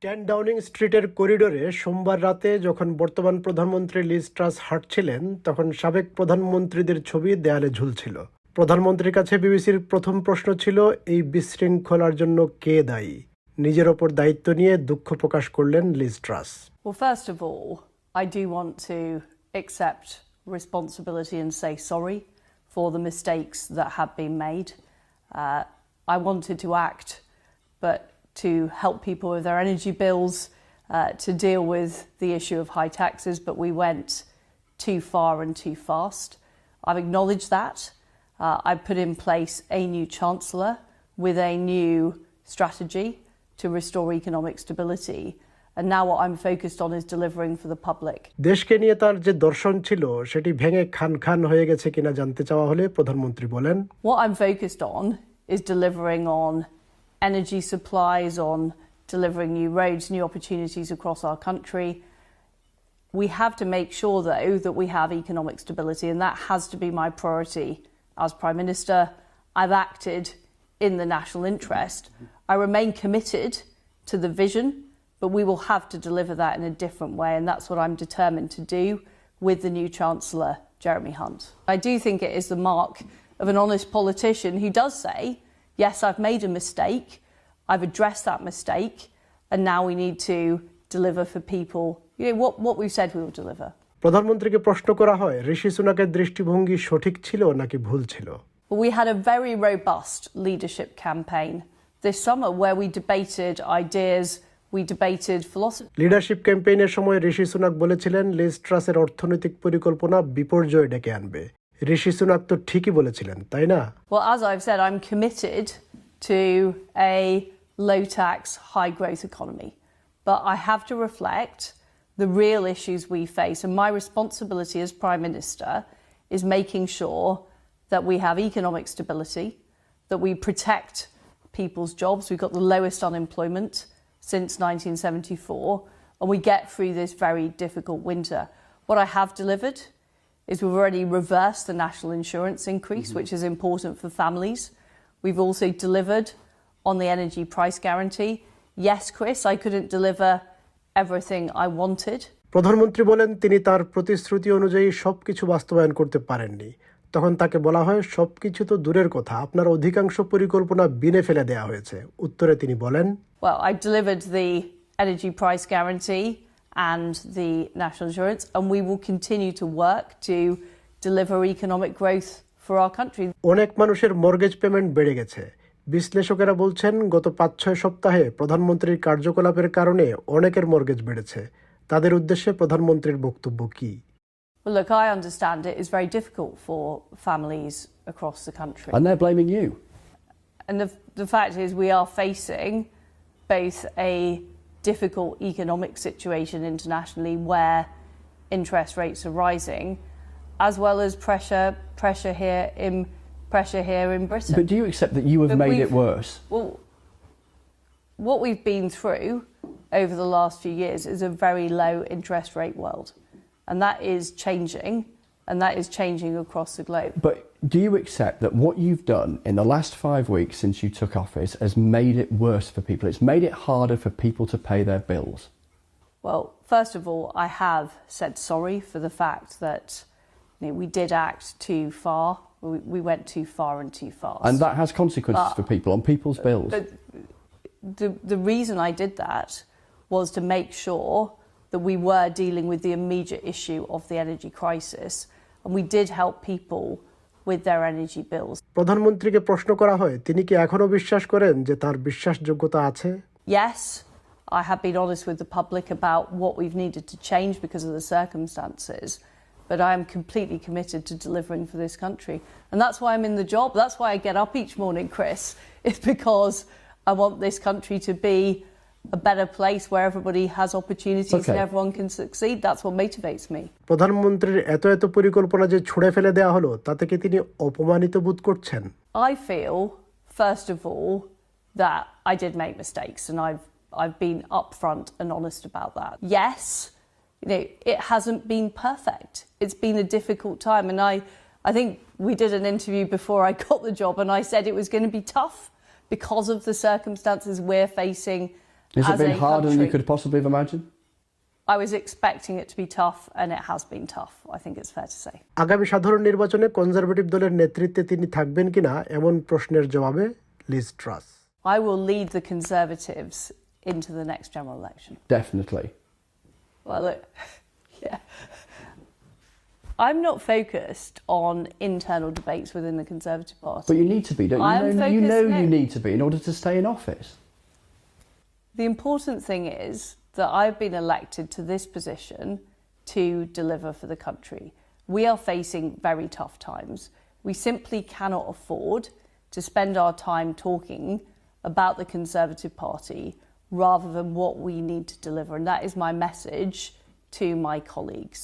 10 Downing স্ট্রিটের করিডোরে সোমবার রাতে যখন বর্তমান প্রধানমন্ত্রী লিজ ট্রাস হাঁটছিলেন তখন সাবেক প্রধানমন্ত্রীদের ছবি দেয়ালে ঝুলছিল। প্রধানমন্ত্রীর কাছে বিবিসির প্রথম প্রশ্ন ছিল, এই বিশৃঙ্খলার জন্য কে দায়ী? নিজের ওপর দায়িত্ব নিয়ে দুঃখ প্রকাশ করলেন lease ট্রাস। Well, first of all, I do want to accept responsibility and say sorry for the mistakes that have been made. I wanted to act, but to help people with their energy bills, to deal with the issue of high taxes, but we went too far and too fast. I've acknowledged that. I've put in place a new Chancellor with a new strategy to restore economic stability. And now what I'm focused on is delivering for the public. দেশকে নিয়ে তার যে দর্শন ছিল সেটি ভেঙে খান হয়ে গেছে কিনা জানতে চাওয়া হলে প্রধানমন্ত্রী বলেন, What I'm focused on is delivering on energy supplies, on delivering new roads, new opportunities across our country. We have to make sure, though, that we have economic stability, and that has to be my priority as Prime Minister. I've acted in the national interest. I remain committed to the vision, but we will have to deliver that in a different way, and that's what I'm determined to do with the new Chancellor, Jeremy Hunt. I do think it is the mark of an honest politician who does say, yes, I've made a mistake, I've addressed that mistake, and now we need to deliver for people, what we've said we will deliver. প্রধানমন্ত্রীকে প্রশ্ন করা হয়, ঋষি সুনাকের দৃষ্টিভঙ্গি সঠিক ছিল নাকি ভুল ছিল? We had a very robust leadership campaign this summer where we debated ideas, we debated philosophy. Leadership ক্যাম্পেইনের সময় ঋষি সুনাক বলেছিলেন লিজ ট্রাসের অর্থনৈতিক পরিকল্পনা বিপর্যয় ডেকে আনবে। ঋষি সুনাক তো ঠিকই বলেছিলেন, তাই না? Well, as I've said, I'm committed to a low-tax, high-growth economy. But I have to reflect the real issues we face. And my responsibility as Prime Minister is making sure that we have economic stability, that we protect people's jobs. We've got the lowest unemployment since 1974, and we get through this very difficult winter. What I have delivered is we've already reversed the national insurance increase, which is important for families. We've also delivered on the energy price guarantee. Yes, Chris, I couldn't deliver everything I wanted. প্রধানমন্ত্রী বলেন তিনি তার প্রতিশ্রুতি অনুযায়ী সবকিছু বাস্তবায়ন করতে পারেননি। তখন তাকে বলা হয়, সবকিছু তো দূরের কথা, আপনার অধিকাংশ পরিকল্পনা বিনে ফেলে দেওয়া হয়েছে। উত্তরে তিনি বলেন, Well, I delivered the energy price guarantee and the national insurance, and we will continue to work to deliver economic growth for our country. অনেক মানুষের মর্গেজ পেমেন্ট বেড়ে গেছে। বিশ্লেষকেরা বলছেন গত 5-6 সপ্তাহে প্রধানমন্ত্রীর কার্যকলাপের কারণে অনেকের মর্গেজ বেড়েছে। তাদের উদ্দেশ্যে প্রধানমন্ত্রীর বক্তব্য কি? Well, look, I understand it is very difficult for families across the country. And they're blaming you. And the fact is we are facing both a difficult economic situation internationally where interest rates are rising, as well as pressure here in Britain. But do you accept that you have made it worse? Well, what we've been through over the last few years is a very low interest rate world. And that is changing across the globe. But do you accept that what you've done in the last 5 weeks since you took office has made it worse for people? It's made it harder for people to pay their bills? Well, first of all, I have said sorry for the fact that we did act too far. We went too far and too fast. And that has consequences for people on people's bills. But the reason I did that was to make sure that we were dealing with the immediate issue of the energy crisis, and we did help people with their energy bills. প্রধানমন্ত্রীকে প্রশ্ন করা হয়, তিনি কি এখনো বিশ্বাস করেন যে তার বিশ্বাসযোগ্যতা আছে? Yes, I have been honest with the public about what we've needed to change because of the circumstances, but I am completely committed to delivering for this country. And that's why I'm in the job. That's why I get up each morning, Chris. It's because I want this country to be a better place where everybody has opportunities and everyone can succeed. That's what motivates me. প্রধানমন্ত্রীর এত পরিকল্পনা যে ছুঁড়ে ফেলে দেওয়া হলো, তাতে কি তিনি অপমানিত বোধ করছেন? I feel, first of all, that I did make mistakes, and I've been upfront and honest about that. Yes, it hasn't been perfect. It's been a difficult time, and I think we did an interview before I got the job, and I said it was going to be tough because of the circumstances we're facing Has it as been a harder than you country. could possibly have imagined? I was expecting it to be tough, and it has been tough. I think it's fair to say. আগামী সাধারণ নির্বাচনে conservative দলের নেতৃত্বে তিনি থাকবেন কিনা এমন প্রশ্নের জবাবে lease ট্রাস, I will lead the Conservatives into the next general election. Definitely. Well, look, yeah. I'm not focused on internal debates within the Conservative Party. But you need to be, don't you? I'm You know focused- you no. need to be in order to stay in office. The important thing is that I've been elected to this position to deliver for the country. We are facing very tough times. We simply cannot afford to spend our time talking about the Conservative Party rather than what we need to deliver. And that is my message to my colleagues.